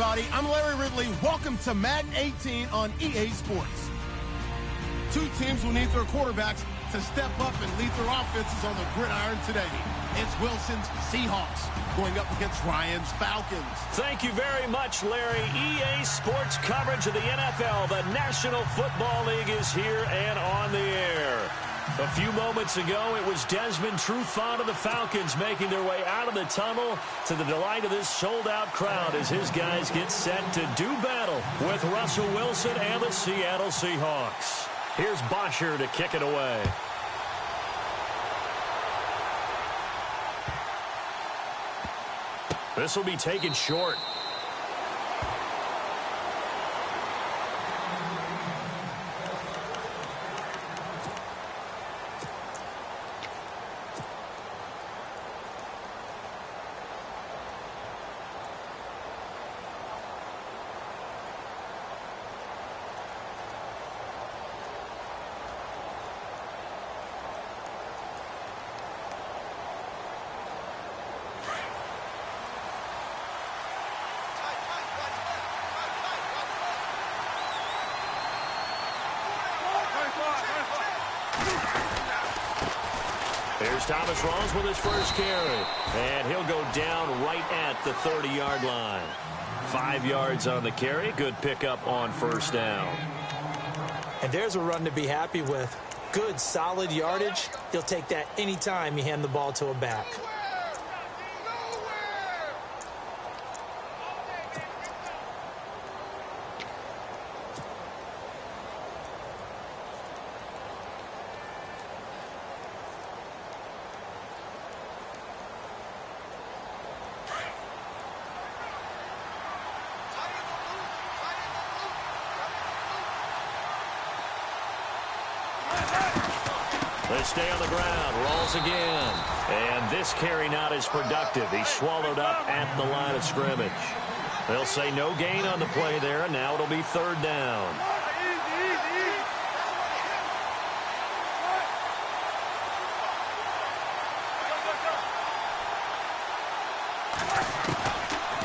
everybody. I'm Larry Ridley. Welcome to Madden 18 on EA Sports. Two teams will need their quarterbacks to step up and lead their offenses on the gridiron today. It's Wilson's Seahawks going up against Ryan's Falcons. Thank you very much, Larry. EA Sports coverage of the NFL. The National Football League is here and on the air. A few moments ago, it was Desmond Trufant of the Falcons making their way out of the tunnel to the delight of this sold-out crowd as his guys get set to do battle with Russell Wilson and the Seattle Seahawks. Here's Bosher to kick it away. This will be taken short. Here's Thomas Rawls with his first carry. And he'll go down right at the 30-yard line. 5 yards on the carry. Good pickup on first down. And there's a run to be happy with. Good, solid yardage. You'll take that anytime you hand the ball to a back. They stay on the ground. Rolls again. And this carry not as productive. He's swallowed up at the line of scrimmage. They'll say no gain on the play there, and now it'll be third down.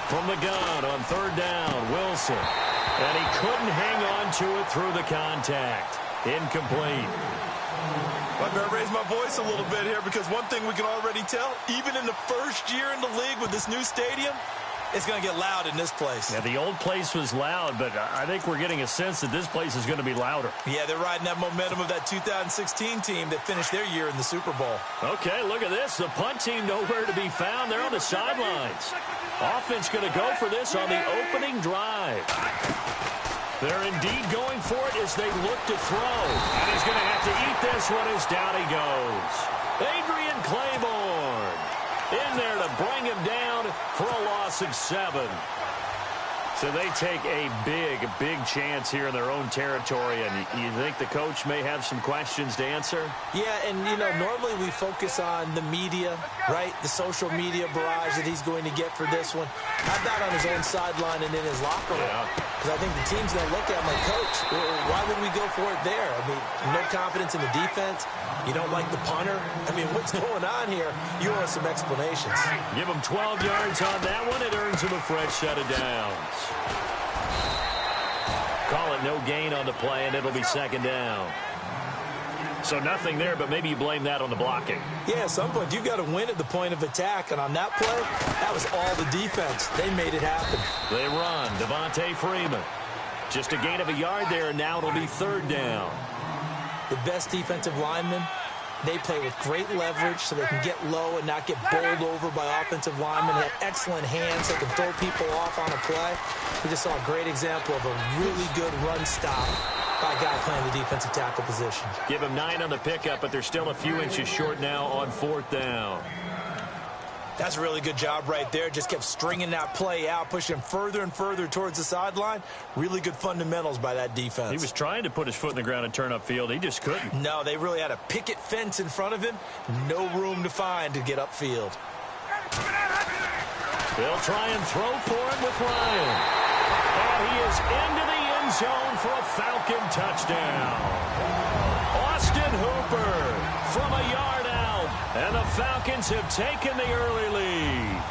From the gun on third down, Wilson. And he couldn't hang on to it through the contact. Incomplete. I'm going to raise my voice a little bit here because one thing we can already tell, even in the first year in the league with this new stadium, it's going to get loud in this place. Yeah, the old place was loud, but I think we're getting a sense that this place is going to be louder. Yeah, they're riding that momentum of that 2016 team that finished their year in the Super Bowl. Okay, look at this. The punt team nowhere to be found. They're on the sidelines. Offense going to go for this on the opening drive. They're indeed going for it as they look to throw. And he's going to have to eat this one as down he goes. Adrian Claiborne in there to bring him down for a loss of 7. So they take a big chance here in their own territory. And you think the coach may have some questions to answer? Yeah, and, you know, normally we focus on the media, right? The social media barrage that he's going to get for this one. How about on his own sideline and in his locker room? Because I think the team's going to look at him like, Coach, why would we go for it there? I mean, no confidence in the defense. You don't like the punter. I mean, what's going on here? You owe us some explanations. Give him 12 yards on that one. It earns him a fresh set of downs. Call it no gain on the play, and it'll be second down. So nothing there, but maybe you blame that on the blocking. Yeah, at some point, you've got to win at the point of attack. And on that play, that was all the defense. They made it happen. They run. Devontae Freeman. Just a gain of a yard there, and now it'll be third down. The best defensive linemen, they play with great leverage so they can get low and not get bowled over by offensive linemen. They have excellent hands. They can throw people off on a play. We just saw a great example of a really good run stop by a guy playing the defensive tackle position. Give him 9 on the pickup, but they're still a few inches short now on fourth down. That's a really good job right there. Just kept stringing that play out, pushing him further and further towards the sideline. Really good fundamentals by that defense. He was trying to put his foot in the ground and turn upfield. He just couldn't. No, they really had a picket fence in front of him. No room to find to get upfield. They'll try and throw for him with Ryan. And he is into the end zone for a Falcon touchdown. Austin Hooper from a yard out. And the Falcons have taken the early lead.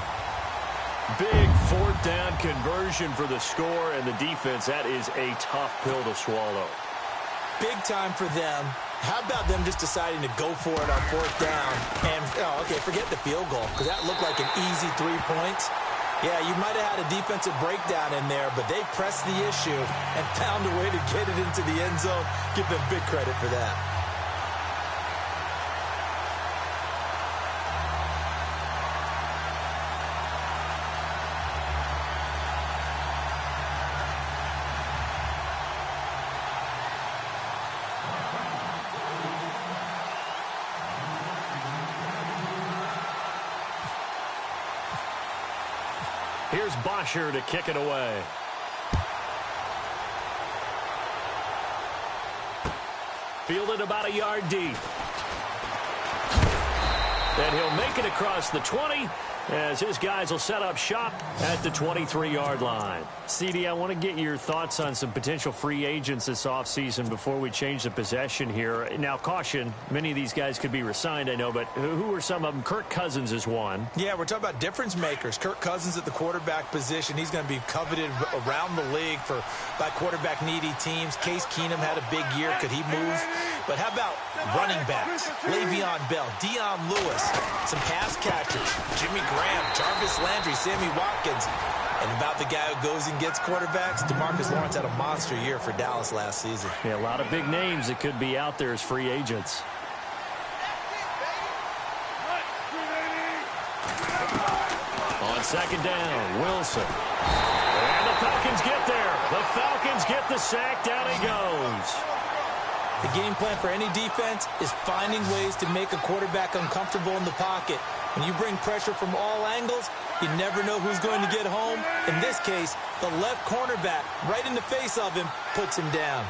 Big fourth down conversion for the score, and the defense, that is a tough pill to swallow. Big time for them. How about them just deciding to go for it on fourth down? And, okay, forget the field goal, because that looked like an easy 3 points. Yeah, you might have had a defensive breakdown in there, but they pressed the issue and found a way to get it into the end zone. Give them big credit for that. Here's Bosher to kick it away. Fielded about a yard deep. And he'll make it across the 20 as his guys will set up shop at the 23-yard line. CD, I want to get your thoughts on some potential free agents this offseason before we change the possession here. Now, caution, many of these guys could be re-signed, I know, but who are some of them? Kirk Cousins is one. Yeah, we're talking about difference makers. Kirk Cousins at the quarterback position. He's going to be coveted around the league by quarterback-needy teams. Case Keenum had a big year. Could he move? But how about running backs? Le'Veon Bell, Dion Lewis, some pass catchers, Jimmy Graham, Jarvis Landry, Sammy Watkins. And about the guy who goes and gets quarterbacks, DeMarcus Lawrence had a monster year for Dallas last season. Yeah, a lot of big names that could be out there as free agents. On second down, Wilson. And the Falcons get there. The Falcons get the sack. Down he goes. The game plan for any defense is finding ways to make a quarterback uncomfortable in the pocket. When you bring pressure from all angles, you never know who's going to get home. In this case, the left cornerback, right in the face of him, puts him down.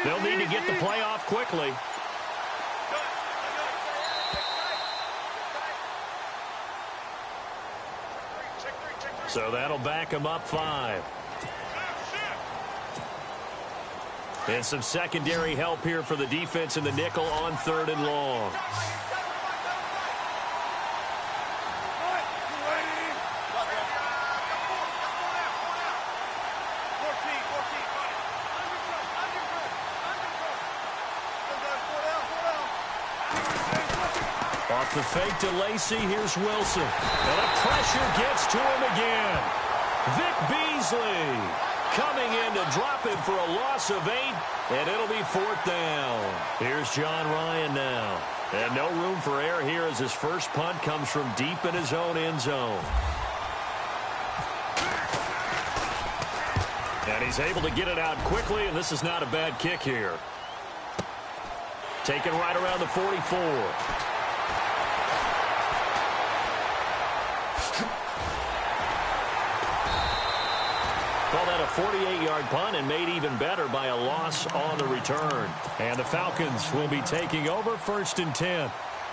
They'll need to get the play off quickly. So that'll back him up 5. And some secondary help here for the defense in the nickel on 3rd and long. Off the fake to Lacey, here's Wilson. And the pressure gets to him again. Vic Beasley coming in to drop him for a loss of 8, and it'll be 4th down. Here's John Ryan now. And no room for error here as his first punt comes from deep in his own end zone. And he's able to get it out quickly, and this is not a bad kick here. Taken right around the 44. Call that a 48-yard punt and made even better by a loss on the return. And the Falcons will be taking over 1st and 10.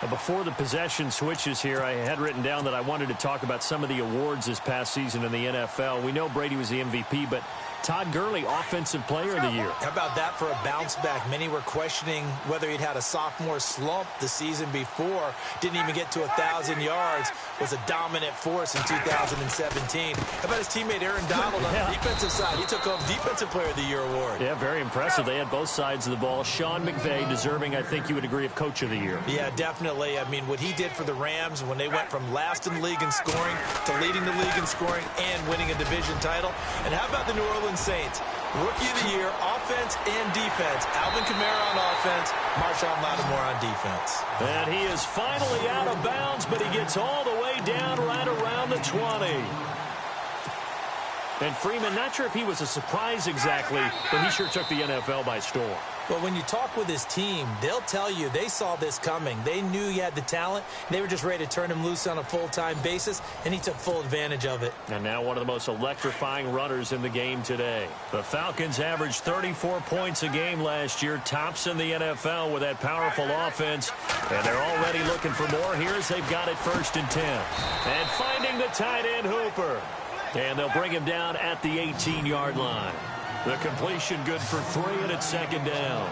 Before the possession switches here, I had written down that I wanted to talk about some of the awards this past season in the NFL. We know Brady was the MVP, but Todd Gurley, Offensive Player of the Year. How about that for a bounce back? Many were questioning whether he'd had a sophomore slump the season before. Didn't even get to 1,000 yards. Was a dominant force in 2017. How about his teammate Aaron Donald on the defensive side? He took home Defensive Player of the Year award. Yeah, very impressive. They had both sides of the ball. Sean McVay deserving, I think you would agree, of Coach of the Year. Yeah, definitely. I mean, what he did for the Rams when they went from last in the league in scoring to leading the league in scoring and winning a division title. And how about the New Orleans Saints? Rookie of the Year, offense and defense. Alvin Kamara on offense, Marshawn Lattimore on defense. And he is finally out of bounds, but he gets all the way down right around the 20. And Freeman, not sure if he was a surprise exactly, but he sure took the NFL by storm. Well, when you talk with his team, they'll tell you they saw this coming. They knew he had the talent. They were just ready to turn him loose on a full-time basis, and he took full advantage of it. And now one of the most electrifying runners in the game today. The Falcons averaged 34 points a game last year, tops in the NFL with that powerful offense. And they're already looking for more here as they've got it 1st and 10. And finding the tight end Hooper. And they'll bring him down at the 18-yard line. The completion good for 3, and it's 2nd down.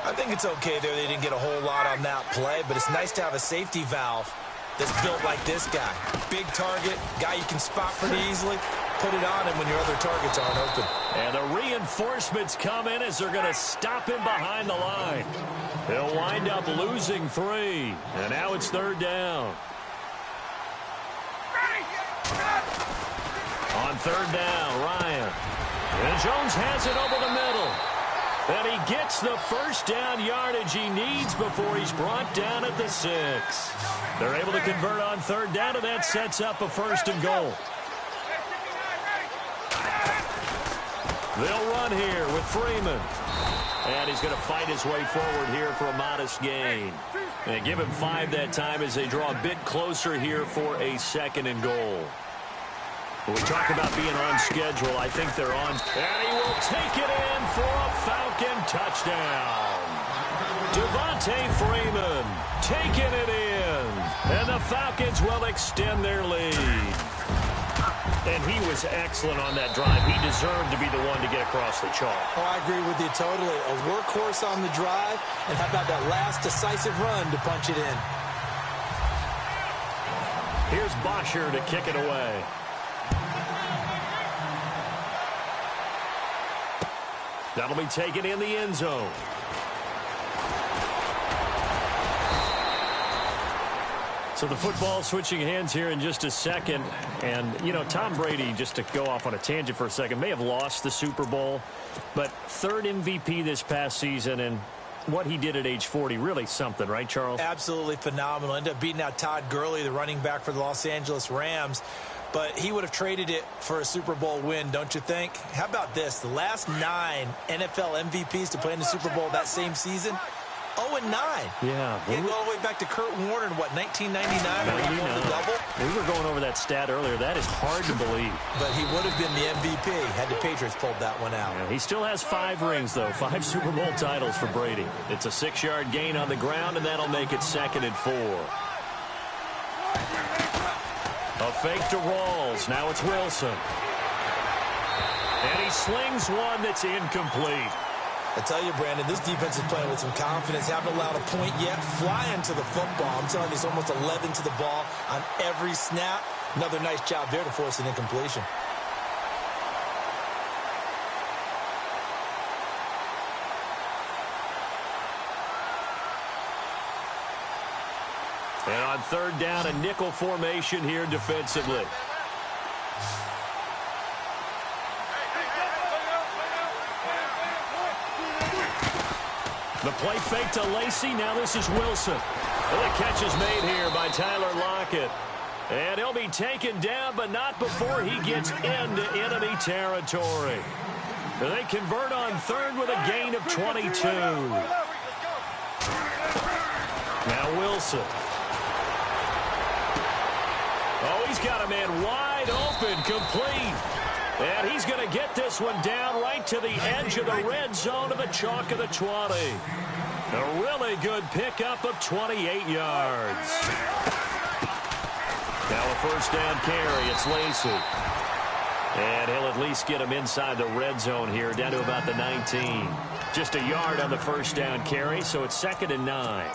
I think it's okay there. They didn't get a whole lot on that play, but it's nice to have a safety valve that's built like this guy. Big target, guy you can spot pretty easily. Put it on him when your other targets aren't open. And the reinforcements come in as they're going to stop him behind the line. He'll wind up losing 3, and now it's 3rd down. On 3rd down, Ryan. And Jones has it over the middle. And he gets the 1st down yardage he needs before he's brought down at the 6. They're able to convert on 3rd down, and that sets up a 1st and goal. They'll run here with Freeman. And he's going to fight his way forward here for a modest gain. And give him 5 that time as they draw a bit closer here for a 2nd and goal. When we talk about being on schedule, I think they're on. And he will take it in for a Falcon touchdown. Devontae Freeman taking it in. And the Falcons will extend their lead. And he was excellent on that drive. He deserved to be the one to get across the chalk. Oh, I agree with you totally. A workhorse on the drive. And how about that last decisive run to punch it in? Here's Bosher to kick it away. That'll be taken in the end zone. So the football switching hands here in just a second. And, you know, Tom Brady, just to go off on a tangent for a second, may have lost the Super Bowl, but 3rd MVP this past season, and what he did at age 40, really something, right, Charles? Absolutely phenomenal. Ended up beating out Todd Gurley, the running back for the Los Angeles Rams. But he would have traded it for a Super Bowl win, don't you think? How about this? The last 9 NFL MVPs to play in the Super Bowl that same season, 0-9. Yeah. You go all the way back to Kurt Warner in, what, 1999 when he won the double? We were going over that stat earlier. That is hard to believe. But he would have been the MVP had the Patriots pulled that one out. Yeah, he still has 5 rings, though. 5 Super Bowl titles for Brady. It's a 6-yard gain on the ground, and that'll make it 2nd and 4. A fake to Rawls. Now it's Wilson. And he slings one that's incomplete. I tell you, Brandon, this defense is playing with some confidence. Haven't allowed a point yet. Flying to the football. I'm telling you, it's almost 11 to the ball on every snap. Another nice job there to force an incompletion. And on 3rd down, a nickel formation here defensively. The play fake to Lacy. Now this is Wilson. And the catch is made here by Tyler Lockett. And he'll be taken down, but not before he gets into enemy territory. And they convert on 3rd with a gain of 22. Now Wilson. Oh, he's got a man wide open, complete. And he's going to get this one down right to the edge of the red zone of the chalk of the 20. A really good pickup of 28 yards. Now a 1st down carry. It's Lacy. And he'll at least get him inside the red zone here, down to about the 19. Just a yard on the 1st down carry, so it's 2nd and 9.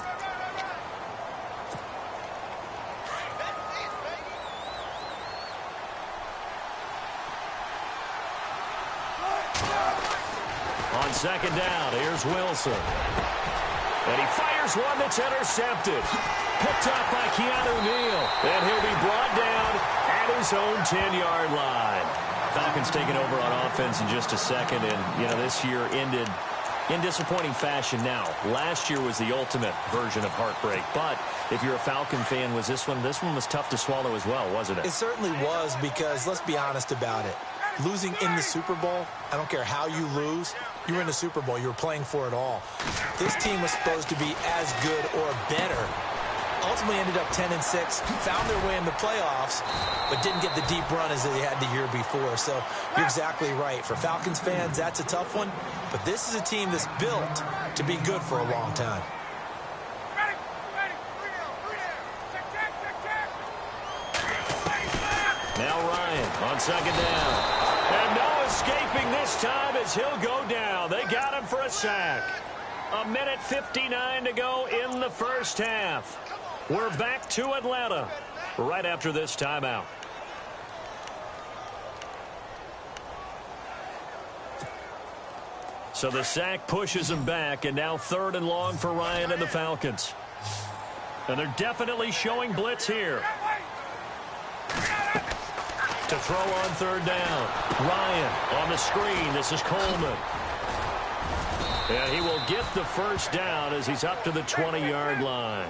On 2nd down, here's Wilson. And he fires one that's intercepted. Picked up by Keanu Neal. And he'll be brought down at his own 10-yard line. Falcons taking over on offense in just a second. And, you know, this year ended in disappointing fashion now. Last year was the ultimate version of heartbreak. But if you're a Falcon fan, was this one was tough to swallow as well, wasn't it? It certainly was, because let's be honest about it. losing in the Super Bowl, I don't care how you lose, you were in the Super Bowl. You were playing for it all. This team was supposed to be as good or better. Ultimately ended up 10-6, found their way in the playoffs, but didn't get the deep run as they had the year before. So you're exactly right. For Falcons fans, that's a tough one, but this is a team that's built to be good for a long time. Now Ryan on second down. And no escaping this time as he'll go down. They got him for a sack. 1:59 to go in the first half. We're back to Atlanta right after this timeout. So the sack pushes him back, and now 3rd and long for Ryan and the Falcons. And they're definitely showing blitz here. To throw on 3rd down. Ryan on the screen. This is Coleman. And he will get the first down as he's up to the 20-yard line.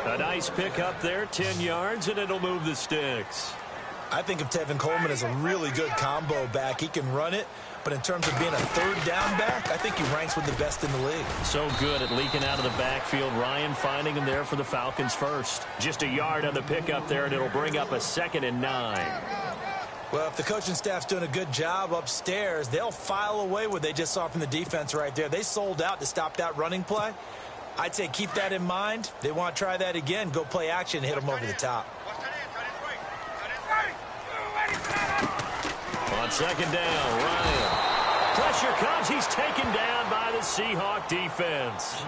A nice pick up there, 10 yards, and it'll move the sticks. I think of Tevin Coleman as a really good combo back. He can run it, but in terms of being a 3rd down back, I think he ranks with the best in the league. So good at leaking out of the backfield. Ryan finding him there for the Falcons first. Just a yard on the pickup there, and it'll bring up a 2nd and 9. Well, if the coaching staff's doing a good job upstairs, they'll file away what they just saw from the defense right there. They sold out to stop that running play. I'd say keep that in mind. They want to try that again. Go play action and hit them over the top. On 2nd down, Ryan. Pressure comes. He's taken down by the Seahawk defense.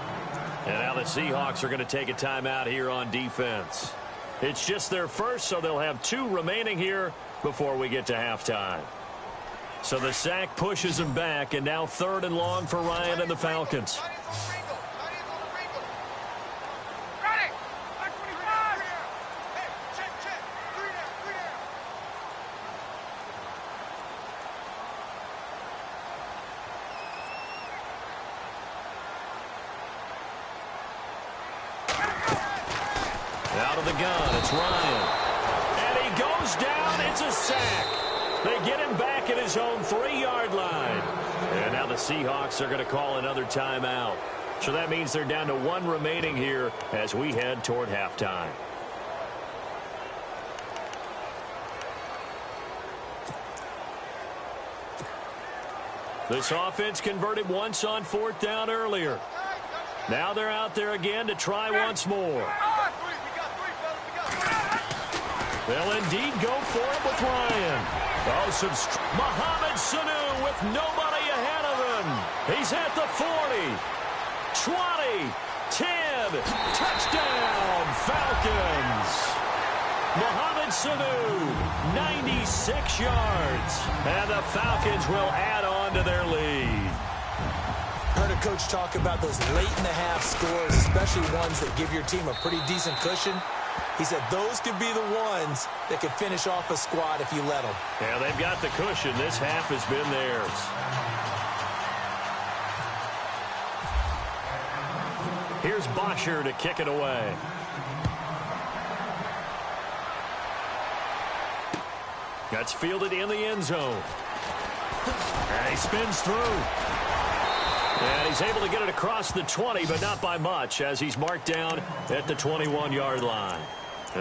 And now the Seahawks are going to take a timeout here on defense. It's just their first, so they'll have 2 remaining here before we get to halftime. So the sack pushes him back, and now 3rd and long for Ryan and the Falcons. Out of the gun, it's Ryan. And he goes down, it's a sack. They get him back at his own 3-yard line. And now the Seahawks are going to call another timeout. So that means they're down to 1 remaining here as we head toward halftime. This offense converted once on 4th down earlier. Now they're out there again to try once more. They'll indeed go for it with Ryan. Oh, Mohamed Sanu with nobody ahead of him. He's at the 40, 20, 10, touchdown, Falcons. Mohamed Sanu, 96 yards. And the Falcons will add on to their lead. Heard a coach talk about those late-in-the-half scores, especially ones that give your team a pretty decent cushion. He said those could be the ones that could finish off a squad if you let them. Yeah, they've got the cushion. This half has been theirs. Here's Bosher to kick it away. That's fielded in the end zone. And he spins through. And he's able to get it across the 20, but not by much, as he's marked down at the 21-yard line.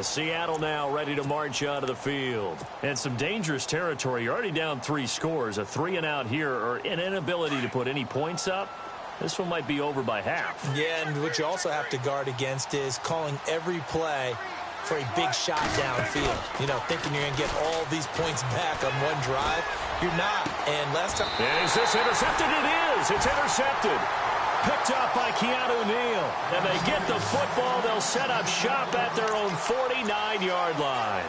Seattle now ready to march out of the field. And some dangerous territory. You're already down 3 scores. A 3-and-out here, or an inability to put any points up. This one might be over by half. Yeah, and what you also have to guard against is calling every play for a big shot downfield. You know, thinking you're going to get all these points back on one drive. You're not. And last time... Is this intercepted? It is. It's intercepted. Picked up by Keanu Neal. And they get the football. They'll set up shop at their own 49-yard line.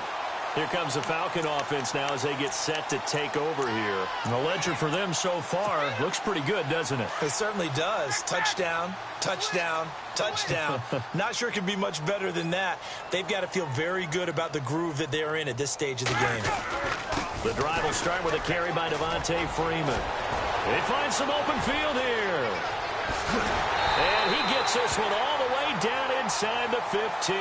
Here comes the Falcon offense now as they get set to take over here. And the ledger for them so far looks pretty good, doesn't it? It certainly does. Touchdown, touchdown, touchdown. Not sure it can be much better than that. They've got to feel very good about the groove that they're in at this stage of the game. The drive will start with a carry by Devontae Freeman. They find some open field here. And he gets this one all the way down inside the 15.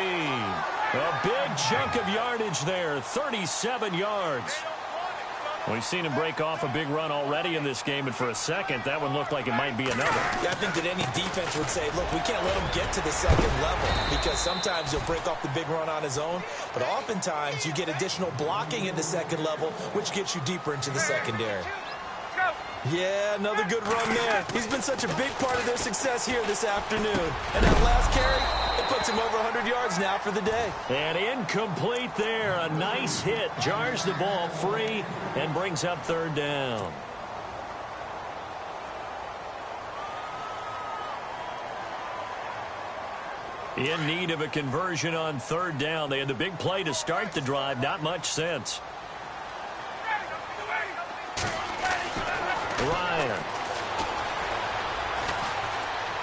A big chunk of yardage there, 37 yards. We've seen him break off a big run already in this game, and for a second, that one looked like it might be another. Yeah, I think that any defense would say, look, we can't let him get to the second level, because sometimes he'll break off the big run on his own, but oftentimes you get additional blocking in the second level, which gets you deeper into the secondary. Yeah, another good run there. He's been such a big part of their success here this afternoon. And that last carry, it puts him over 100 yards now for the day. And incomplete there. A nice hit. Jars the ball free and brings up third down. In need of a conversion on third down. They had the big play to start the drive. Not much sense. Ryan.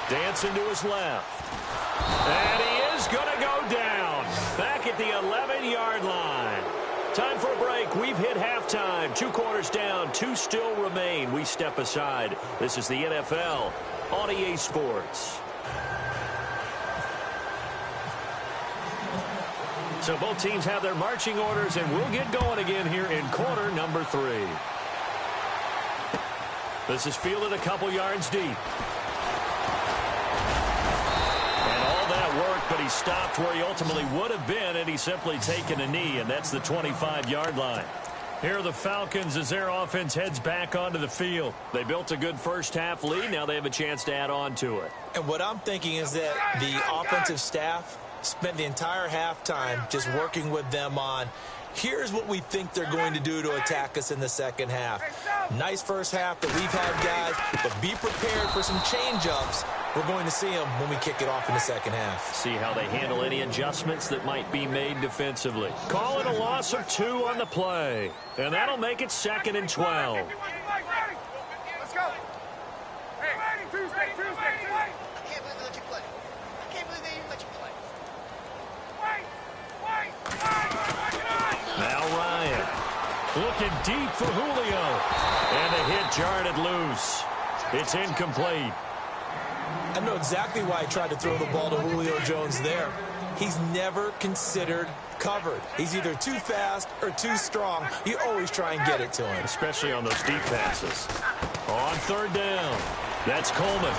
Dancing to his left. And he is going to go down. Back at the 11-yard line. Time for a break. We've hit halftime. 2 quarters down. 2 still remain. We step aside. This is the NFL on EA Sports. So both teams have their marching orders, and we'll get going again here in quarter number 3. This is fielded a couple yards deep. And all that work, but he stopped where he ultimately would have been, and he's simply taken a knee, and that's the 25-yard line. Here are the Falcons as their offense heads back onto the field. They built a good first-half lead. Now they have a chance to add on to it. And what I'm thinking is that the offensive staff spent the entire halftime just working with them on, here's what we think they're going to do to attack us in the second half. Nice first half that we've had, guys, but be prepared for some change-ups. We're going to see them when we kick it off in the second half. See how they handle any adjustments that might be made defensively. Call it a loss of 2 on the play, and that'll make it 2nd and 12. Let's go. Hey, Tuesday. I can't believe they let you play. I can't believe they even let you play. Now Ryan looking deep for Julio, and the hit jarred it loose. It's incomplete. I know exactly why he tried to throw the ball to Julio Jones there. He's never considered covered. He's either too fast or too strong. You always try and get it to him. Especially on those deep passes. On third down, that's Coleman.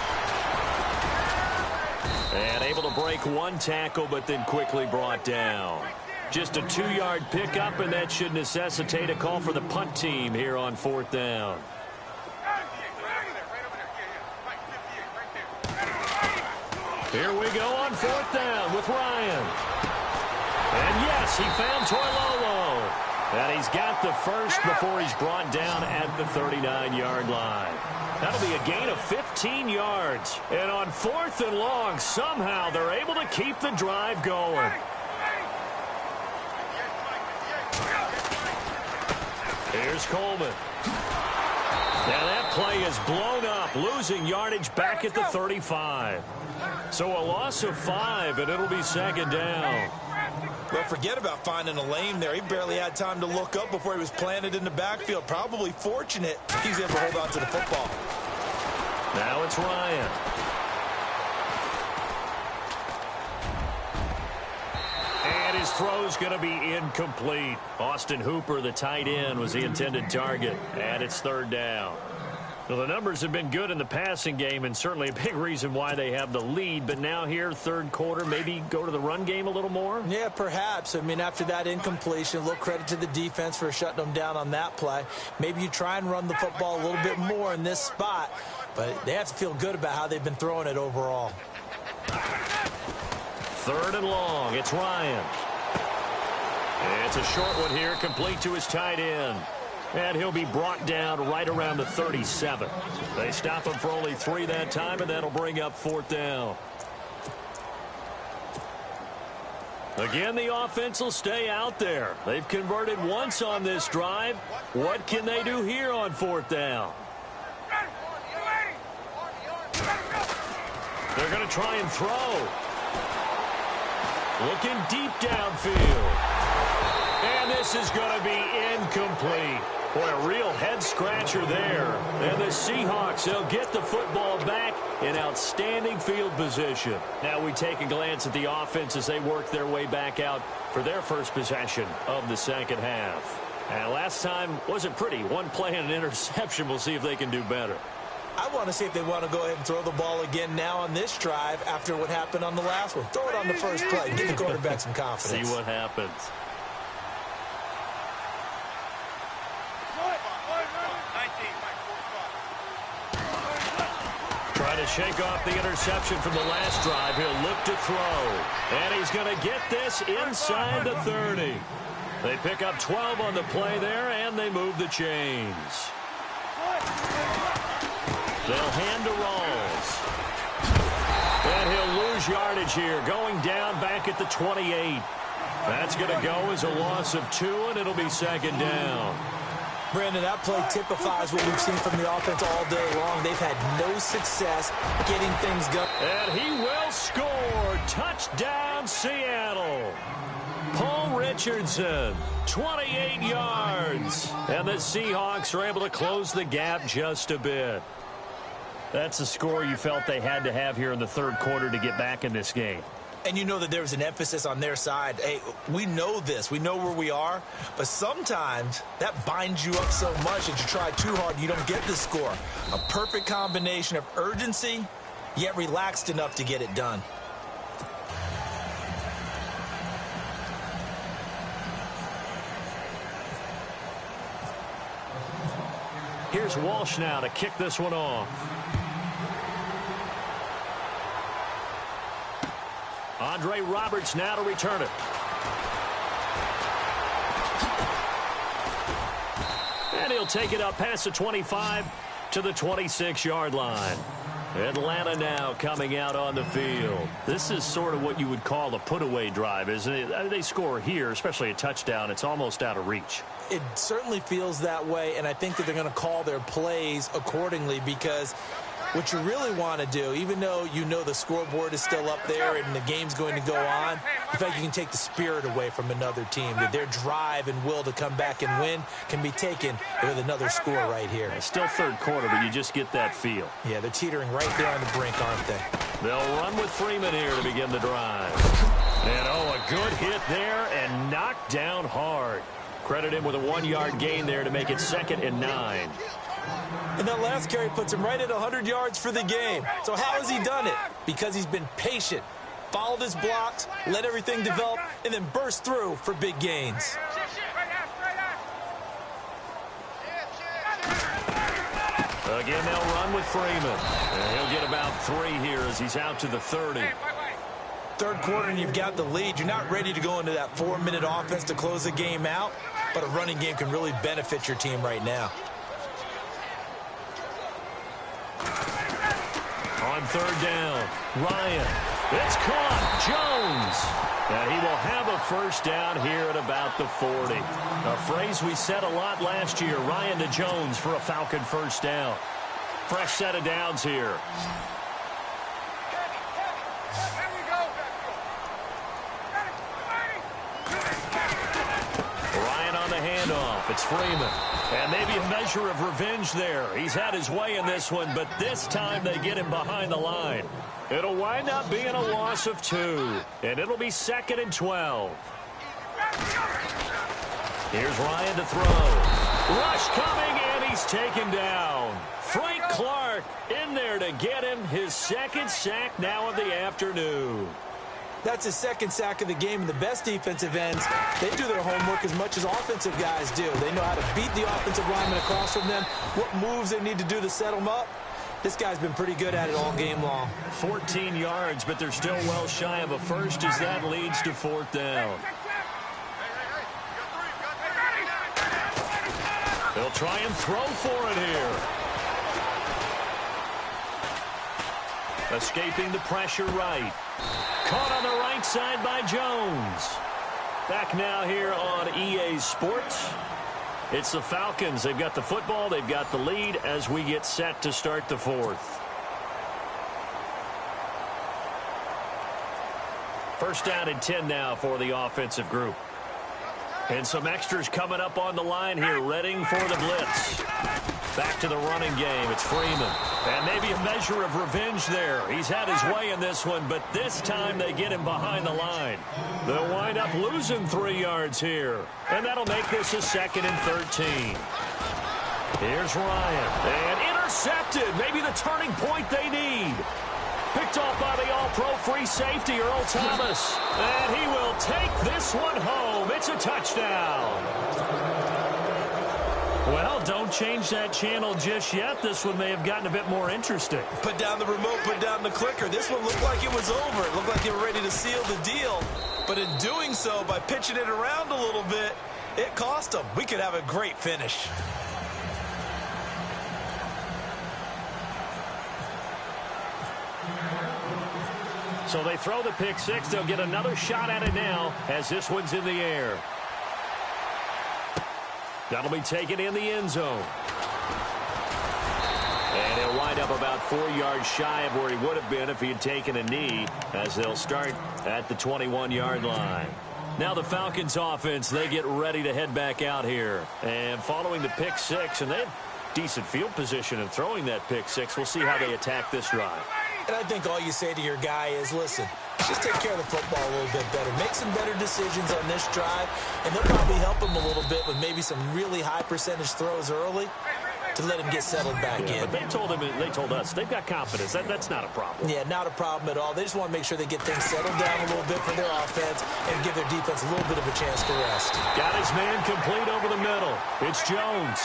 And able to break 1 tackle, but then quickly brought down. Just a 2-yard pickup, and that should necessitate a call for the punt team here on 4th down. Here we go on 4th down with Ryan. And yes, he found Toilolo. And he's got the first before he's brought down at the 39-yard line. That'll be a gain of 15 yards. And on 4th and long, somehow they're able to keep the drive going. Here's Coleman. Now that play is blown up, losing yardage back at the 35. So a loss of 5, and it'll be 2nd down. Well, forget about finding a lane there. He barely had time to look up before he was planted in the backfield. Probably fortunate he's able to hold on to the football. Now it's Ryan. And his throw's going to be incomplete. Austin Hooper, the tight end, was the intended target. And it's 3rd down. Well, the numbers have been good in the passing game, and certainly a big reason why they have the lead. But now here, 3rd quarter, maybe go to the run game a little more? Yeah, perhaps. I mean, after that incompletion, a little credit to the defense for shutting them down on that play. Maybe you try and run the football a little bit more in this spot. But they have to feel good about how they've been throwing it overall. 3rd and long. It's Ryan. It's a short one here, complete to his tight end. And he'll be brought down right around the 37. They stop him for only 3 that time, and that'll bring up 4th down. Again, the offense will stay out there. They've converted once on this drive. What can they do here on 4th down? They're going to try and throw. Looking deep downfield. And this is going to be incomplete. Boy, a real head-scratcher there. And the Seahawks, they'll get the football back in outstanding field position. Now we take a glance at the offense as they work their way back out for their first possession of the 2nd half. And last time wasn't pretty. One play and an interception. We'll see if they can do better. I want to see if they want to go ahead and throw the ball again now on this drive after what happened on the last one. Throw it on the first play. Give the quarterback some confidence. See what happens. Trying to shake off the interception from the last drive. He'll look to throw. And he's going to get this inside the 30. They pick up 12 on the play there, and they move the chains. They'll hand to Rawls. And he'll lose yardage here, going down back at the 28. That's going to go as a loss of 2, and it'll be second down. Brandon, that play typifies what we've seen from the offense all day long. They've had no success getting things going. And he will score. Touchdown, Seattle. Paul Richardson, 28 yards. And the Seahawks are able to close the gap just a bit. That's a score you felt they had to have here in the third quarter to get back in this game. And you know that there was an emphasis on their side. Hey, we know this. We know where we are. But sometimes that binds you up so much that you try too hard and you don't get the score. A perfect combination of urgency, yet relaxed enough to get it done. Here's Walsh now to kick this one off. Andre Roberts now to return it. And he'll take it up past the 25 to the 26-yard line. Atlanta now coming out on the field. This is sort of what you would call a put-away drive, isn't it? They score here, especially a touchdown. It's almost out of reach. It certainly feels that way, and I think that they're going to call their plays accordingly because what you really want to do, even though you know the scoreboard is still up there and the game's going to go on, in fact, you can take the spirit away from another team. That their drive and will to come back and win can be taken with another score right here. It's still third quarter, but you just get that feel. Yeah, they're teetering right there on the brink, aren't they? They'll run with Freeman here to begin the drive. And, a good hit there and knocked down hard. Credit him with a 1-yard gain there to make it 2nd and 9. And that last carry puts him right at 100 yards for the game. So how has he done it? Because he's been patient, followed his blocks, let everything develop, and then burst through for big gains. Again, they'll run with Freeman. And he'll get about 3 here as he's out to the 30. Third quarter and you've got the lead. You're not ready to go into that 4-minute offense to close the game out, but a running game can really benefit your team right now. On third down, Ryan. It's caught. Jones. And he will have a first down here at about the 40. A phrase we said a lot last year. Ryan to Jones for a Falcon first down. Fresh set of downs here. Ryan on the handoff. It's Freeman. And maybe a measure of revenge there. He's had his way in this one, but this time they get him behind the line. It'll wind up being a loss of 2, and it'll be 2nd and 12. Here's Ryan to throw. Rush coming, and he's taken down. Frank Clark in there to get him his 2nd sack now of the afternoon. That's his 2nd sack of the game, and the best defensive ends, they do their homework as much as offensive guys do. They know how to beat the offensive lineman across from them, what moves they need to do to set them up. This guy's been pretty good at it all game long. 14 yards, but they're still well shy of a first as that leads to 4th down. They'll try and throw for it here. Escaping the pressure right. Caught on the right side by Jones. Back now here on EA Sports. It's the Falcons. They've got the football. They've got the lead as we get set to start the 4th. First down and 10 now for the offensive group. And some extras coming up on the line here, readying for the blitz. Back to the running game. It's Freeman. And maybe a measure of revenge there. He's had his way in this one, but this time they get him behind the line. They'll wind up losing 3 yards here. And that'll make this a 2nd and 13. Here's Ryan. And intercepted. Maybe the turning point they need. Picked off by the all-pro free safety, Earl Thomas. And he will take this one home. It's a touchdown. Well, don't change that channel just yet. This one may have gotten a bit more interesting. Put down the remote, put down the clicker. This one looked like it was over. It looked like they were ready to seal the deal. But in doing so, by pitching it around a little bit, it cost them. We could have a great finish. So they throw the pick six. They'll get another shot at it now as this one's in the air. That'll be taken in the end zone. And he'll wind up about 4 yards shy of where he would have been if he had taken a knee, as they'll start at the 21-yard line. Now the Falcons offense, they get ready to head back out here. And following the pick six, and they have decent field position in throwing that pick six. We'll see how they attack this drive. And I think all you say to your guy is, listen, just take care of the football a little bit better. Make some better decisions on this drive, and they'll probably help him a little bit with maybe some really high percentage throws early to let him get settled back in. But they told us they've got confidence. That's not a problem. Yeah, not a problem at all. They just want to make sure they get things settled down a little bit for their offense and give their defense a little bit of a chance to rest. Got his man complete over the middle. It's Jones.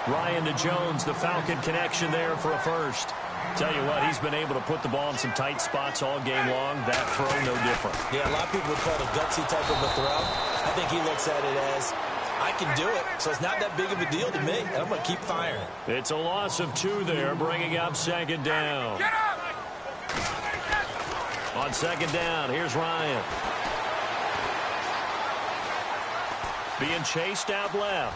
Ryan to Jones, the Falcon connection there for a first. Tell you what, he's been able to put the ball in some tight spots all game long. That throw, no different. Yeah, a lot of people would call it a gutsy type of a throw. I think he looks at it as, I can do it, so it's not that big of a deal to me, and I'm going to keep firing. It's a loss of 2 there, bringing up 2nd down. On 2nd down, here's Ryan. Being chased out left.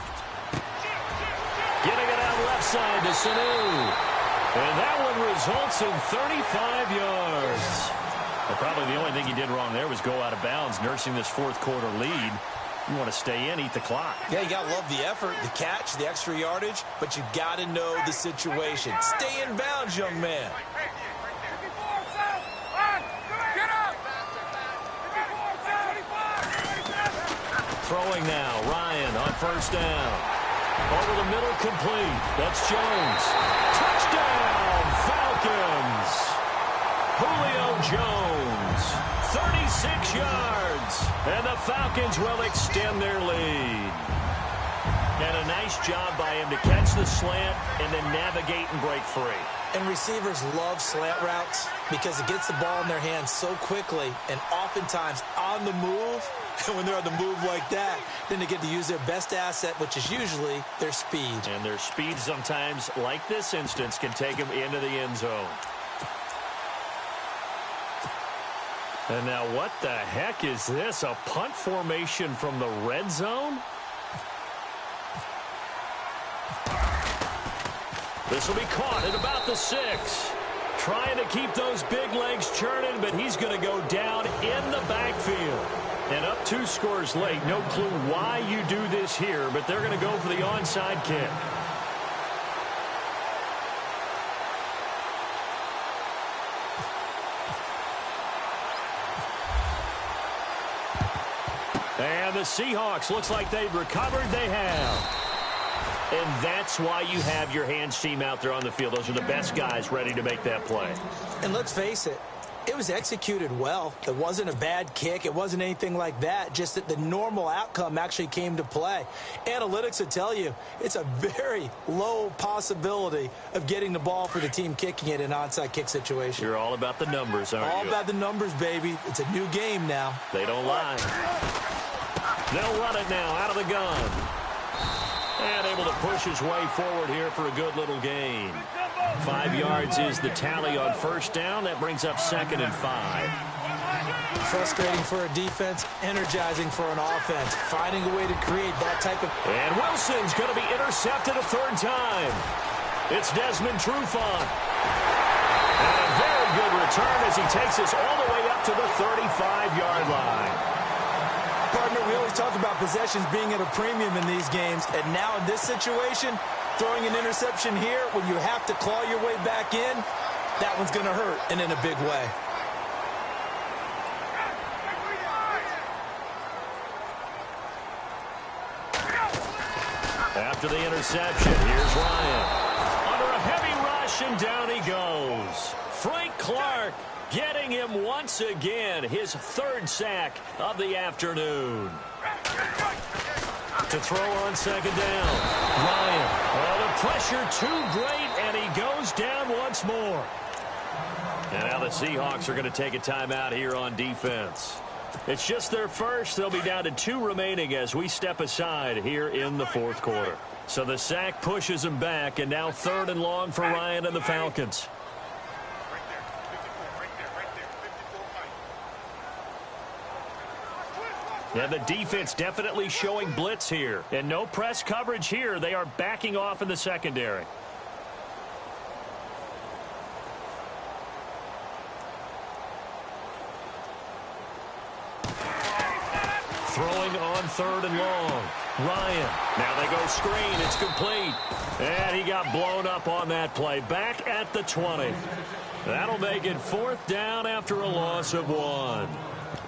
Getting it out left side to Sanu. And that one results in 35 yards. Well, probably the only thing he did wrong there was go out of bounds, nursing this 4th quarter lead. You want to stay in, eat the clock. Yeah, you got to love the effort, the catch, the extra yardage, but you got to know the situation. Stay in bounds, young man. Throwing now, Ryan on 1st down. Over the middle, complete. That's Jones. Touchdown, Falcons. Julio Jones, 36 yards. And the Falcons will extend their lead. And a nice job by him to catch the slant and then navigate and break free. And receivers love slant routes because it gets the ball in their hands so quickly and oftentimes on the move. And when they're on the move like that, then they get to use their best asset, which is usually their speed. And their speed sometimes, like this instance, can take them into the end zone. And now what the heck is this? A punt formation from the red zone? This will be caught at about the 6. Trying to keep those big legs churning, but he's going to go down in the backfield. And up 2 scores late. No clue why you do this here, but they're going to go for the onside kick. And the Seahawks, looks like they've recovered. They have. And that's why you have your hands team out there on the field. Those are the best guys ready to make that play. And let's face it, it was executed well. It wasn't a bad kick. It wasn't anything like that. Just that the normal outcome actually came to play. Analytics will tell you it's a very low possibility of getting the ball for the team kicking it in an onside kick situation. You're all about the numbers, aren't you? All about the numbers, baby. It's a new game now. They don't lie. They'll run it now out of the gun. And able to push his way forward here for a good little gain. 5 yards is the tally on 1st down. That brings up 2nd and 5. Frustrating for a defense, energizing for an offense. Finding a way to create that type of... And Wilson's going to be intercepted a 3rd time. It's Desmond Trufant. And a very good return as he takes us all the way up to the 35-yard line. Partner, we always talk about possessions being at a premium in these games, and now in this situation, Throwing an interception here when you have to claw your way back in, that one's going to hurt, and in a big way. After the interception, here's Ryan. Under a heavy rush, and down he goes. Frank Clark getting him once again, his third sack of the afternoon. To throw on second down, Ryan. Oh, the pressure too great, and he goes down once more. And now the Seahawks are going to take a timeout here on defense. It's just their first. They'll be down to 2 remaining as we step aside here in the fourth quarter. So the sack pushes him back, and now 3rd and long for Ryan and the Falcons. Yeah, the defense definitely showing blitz here. And no press coverage here. They are backing off in the secondary. Throwing on 3rd and long. Ryan. Now they go screen. It's complete. And he got blown up on that play. Back at the 20. That'll make it 4th down after a loss of 1.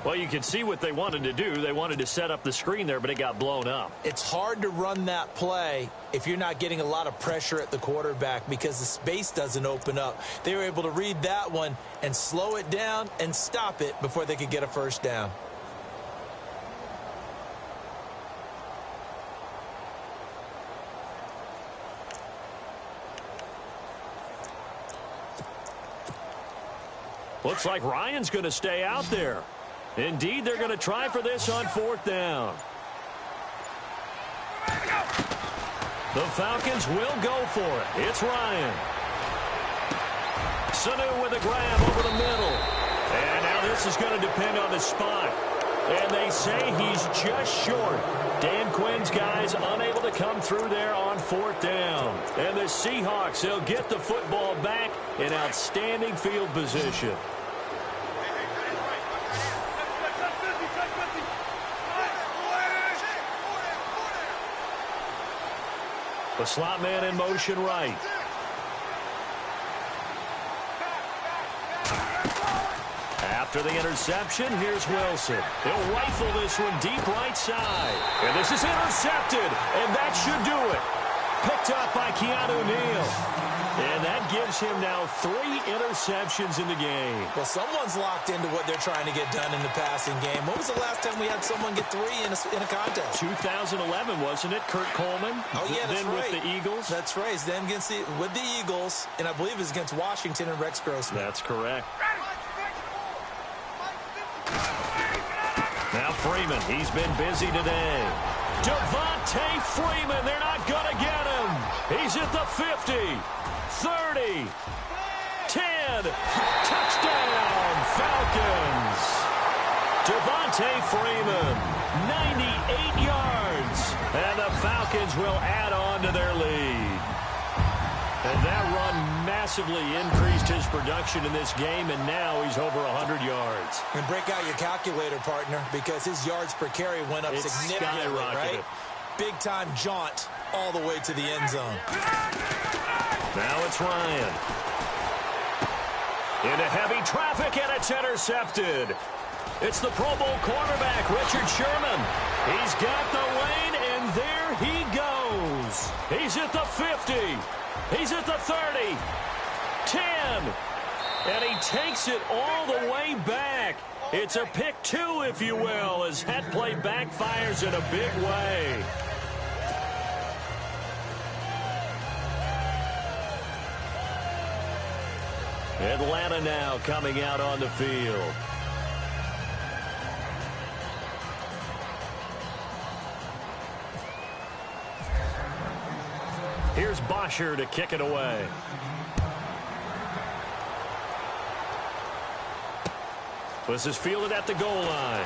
Well, you can see what they wanted to do. They wanted to set up the screen there, but it got blown up. It's hard to run that play if you're not getting a lot of pressure at the quarterback because the space doesn't open up. They were able to read that one and slow it down and stop it before they could get a first down. Looks like Ryan's going to stay out there. Indeed, they're going to try for this on 4th down. The Falcons will go for it. It's Ryan. Sanu with a grab over the middle. And now this is going to depend on the spot. And they say he's just short. Dan Quinn's guys unable to come through there on 4th down. And the Seahawks, they'll get the football back in outstanding field position. The slot man in motion right. After the interception, here's Wilson. He'll rifle this one deep right side. And this is intercepted, and that should do it. Picked up by Keanu Neal. And that gives him now 3 interceptions in the game. Well, someone's locked into what they're trying to get done in the passing game. When was the last time we had someone get 3 in a contest? 2011, wasn't it? Kurt Coleman. Oh, yeah, that's then right. With the Eagles. That's right. Then with the Eagles, and I believe it's against Washington and Rex Grossman. That's correct. Now Freeman, he's been busy today. Devontae Freeman, they're not going to get him. He's at the 50, 30, 10, touchdown, Falcons. Devontae Freeman, 98 yards, and the Falcons will add on to their lead. And that run massively increased his production in this game, and now he's over 100 yards. And break out your calculator, partner, because his yards per carry went up significantly, right? Big-time jaunt all the way to the end zone. Now it's Ryan. Into heavy traffic, and it's intercepted. It's the Pro Bowl cornerback, Richard Sherman. He's got the lane, and there he goes. He's at the 50. He's at the 30, 10, and he takes it all the way back. It's a pick 2, if you will, as that play backfires in a big way. Atlanta now coming out on the field. Here's Bosher to kick it away. This is fielded at the goal line.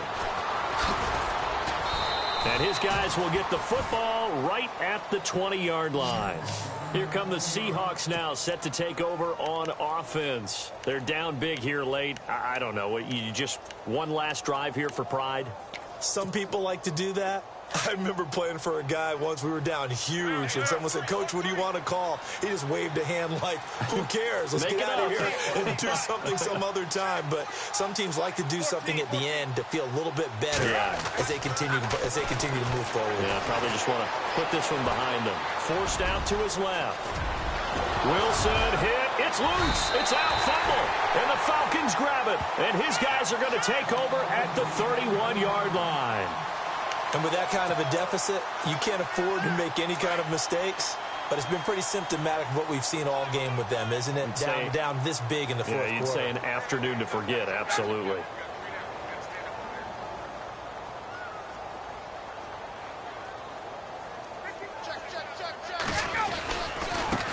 And his guys will get the football right at the 20-yard line. Here come the Seahawks now, set to take over on offense. They're down big here late. I don't know. You just one last drive here for pride? Some people like to do that. I remember playing for a guy once. We were down huge, and someone said, "Coach, what do you want to call?" He just waved a hand like, "Who cares? Let's get out of here and do something some other time." But some teams like to do something at the end to feel a little bit better as they continue to move forward. Yeah, probably just want to put this one behind them. Forced out to his left. Wilson hit. It's loose. It's out. Fumble. And the Falcons grab it. And his guys are going to take over at the 31-yard line. And with that kind of a deficit, you can't afford to make any kind of mistakes. But it's been pretty symptomatic of what we've seen all game with them, isn't it? Down this big in the fourth quarter. You'd say an afternoon to forget. Absolutely.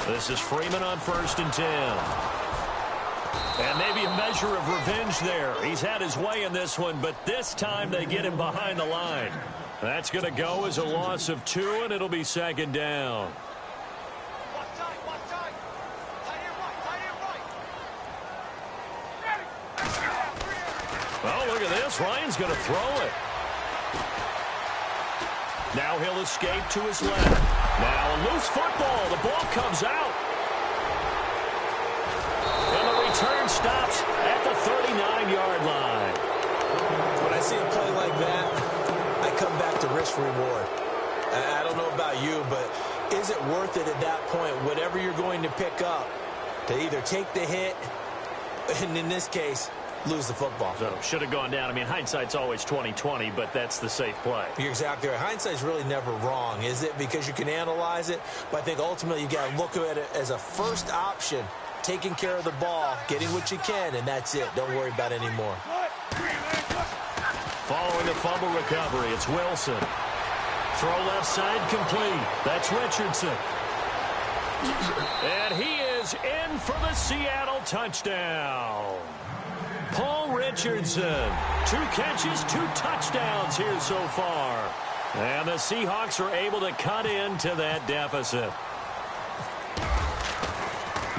This is Freeman on 1st and 10. And maybe a measure of revenge there. He's had his way in this one, but this time they get him behind the line. That's going to go as a loss of 2, and it'll be 2nd down. Oh, look at this. Ryan's going to throw it. Now he'll escape to his left. Now a loose football. The ball comes out. And the return stops at the 39-yard line. When I see a play like that, I come back to risk reward. I don't know about you, but is it worth it at that point, whatever you're going to pick up, to either take the hit, and in this case, lose the football? So should have gone down. I mean, hindsight's always 20/20, but that's the safe play. You're exactly right. Hindsight's really never wrong, is it? Because you can analyze it, but I think ultimately you got to look at it as a first option, taking care of the ball, getting what you can, and that's it. Don't worry about it anymore. Following the fumble recovery, it's Wilson. Throw left side complete. That's Richardson. And he is in for the Seattle touchdown. Paul Richardson. 2 catches, 2 touchdowns here so far. And the Seahawks are able to cut into that deficit.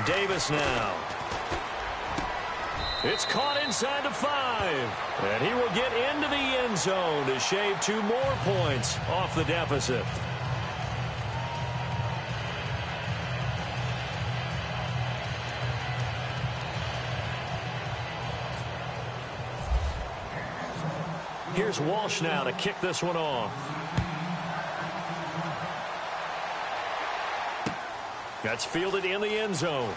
Davis now. It's caught inside the 5. And he will get into the end zone to shave 2 more points off the deficit. Here's Walsh now to kick this one off. That's fielded in the end zone.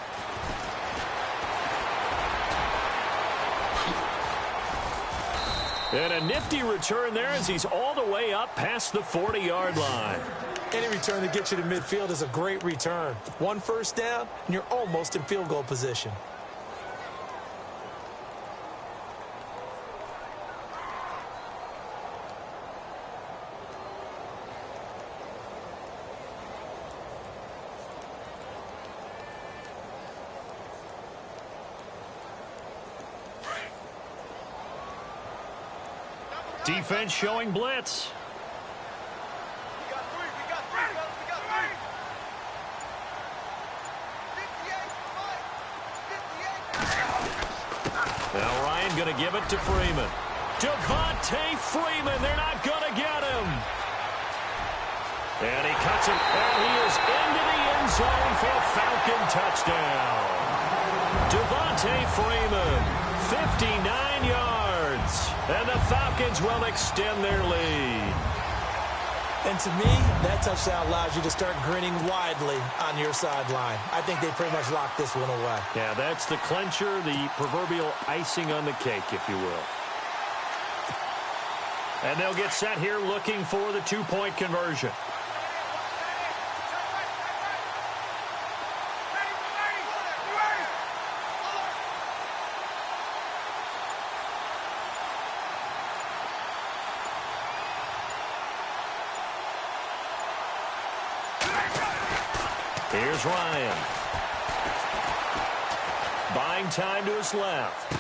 And a nifty return there as he's all the way up past the 40-yard line. Any return that gets you to midfield is a great return. 1 first down, and you're almost in field goal position. Defense showing blitz. We got three. Now Ryan going to give it to Freeman. Devontae Freeman, they're not going to get him. And he cuts it, and he is into the end zone for a Falcon touchdown. Devontae Freeman, 59 yards. And the Falcons will extend their lead. And to me, that touchdown allows you to start grinning widely on your sideline. I think they pretty much locked this one away. Yeah, that's the clincher, the proverbial icing on the cake, if you will. And they'll get set here looking for the 2-point conversion. Here's Ryan. Buying time to his left.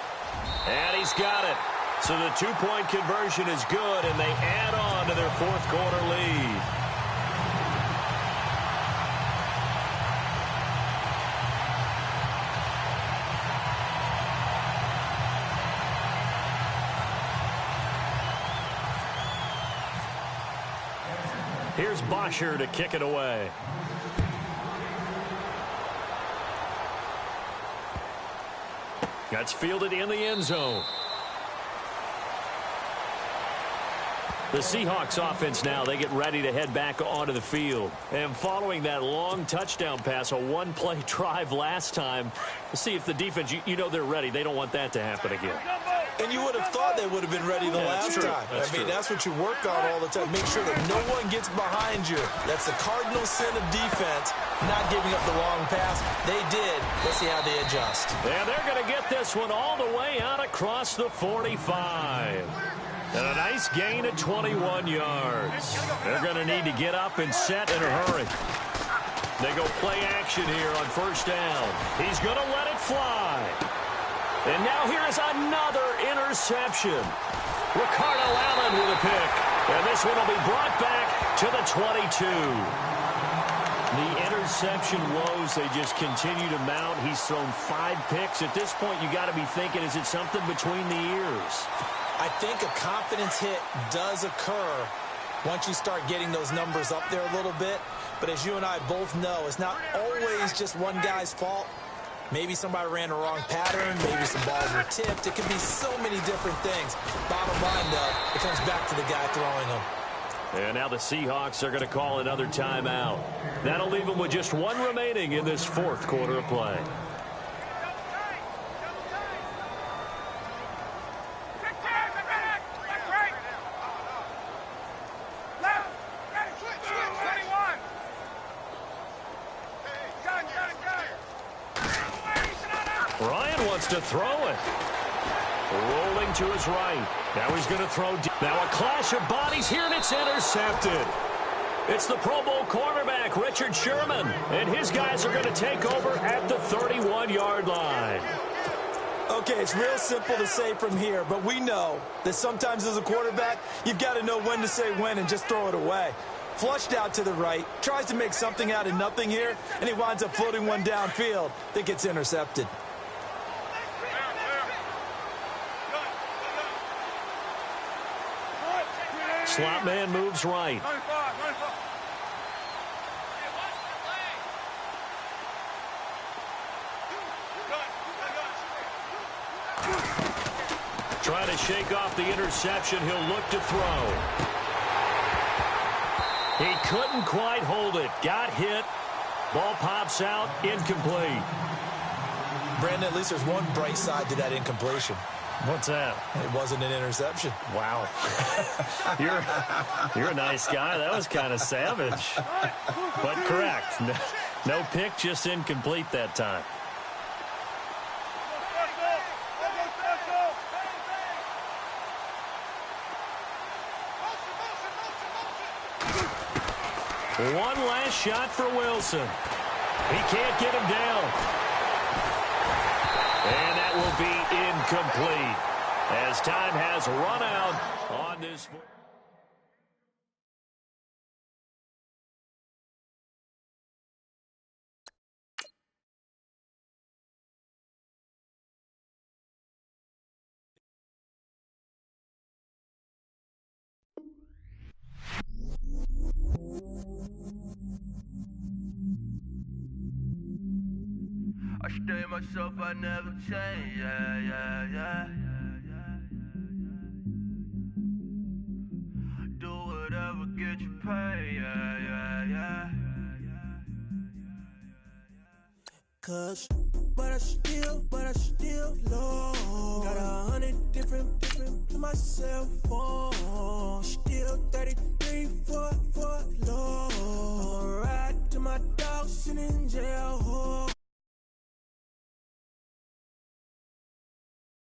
And he's got it. So the 2-point conversion is good, and they add on to their fourth quarter lead. here's Bosher to kick it away. That's fielded in the end zone. The Seahawks offense now, they get ready to head back onto the field. And following that long touchdown pass, a one-play drive last time, let's see if the defense, you know they're ready. They don't want that to happen again. And you would have thought they would have been ready the last time. That's what you work on all the time. Make sure that no one gets behind you. That's the cardinal sin of defense, not giving up the long pass. They did. Let's see how they adjust. And they're going to get this one all the way out across the 45. And a nice gain of 21 yards. They're going to need to get up and set in a hurry. They go play action here on first down. He's going to let it fly. And now here is another interception. Ricardo Allen with a pick. And this one will be brought back to the 22. The interception woes, they just continue to mount. He's thrown 5 picks. At this point, you got to be thinking, is it something between the ears? I think a confidence hit does occur once you start getting those numbers up there a little bit. But as you and I both know, it's not always just one guy's fault. Maybe somebody ran the wrong pattern. Maybe some balls were tipped. It could be so many different things. Bottom line, though, it comes back to the guy throwing them. And now the Seahawks are going to call another timeout. That'll leave them with just one remaining in this fourth quarter of play. Ryan wants to throw it. Rolling to his right. Now he's going to throw deep. Now a clash of bodies here, and it's intercepted. It's the Pro Bowl cornerback, Richard Sherman, and his guys are going to take over at the 31-yard line. Okay, it's real simple to say from here, but we know that sometimes as a quarterback, you've got to know when to say when and just throw it away. Flushed out to the right, tries to make something out of nothing here, and he winds up floating one downfield that gets intercepted. Slot man moves right. Trying to shake off the interception. He'll look to throw. He couldn't quite hold it. Got hit. Ball pops out. Incomplete. Brandon, at least there's one bright side to that incompletion. What's that? It wasn't an interception. Wow. You're a nice guy. That was kind of savage. But correct. No pick, just incomplete that time. One last shot for Wilson. He can't get him down. And that will be incomplete as time has run out on this. I stay myself, I never change, yeah. Do whatever, get you paid, yeah. Cause, but I still low. Got 100 different in my cell phone. Still 30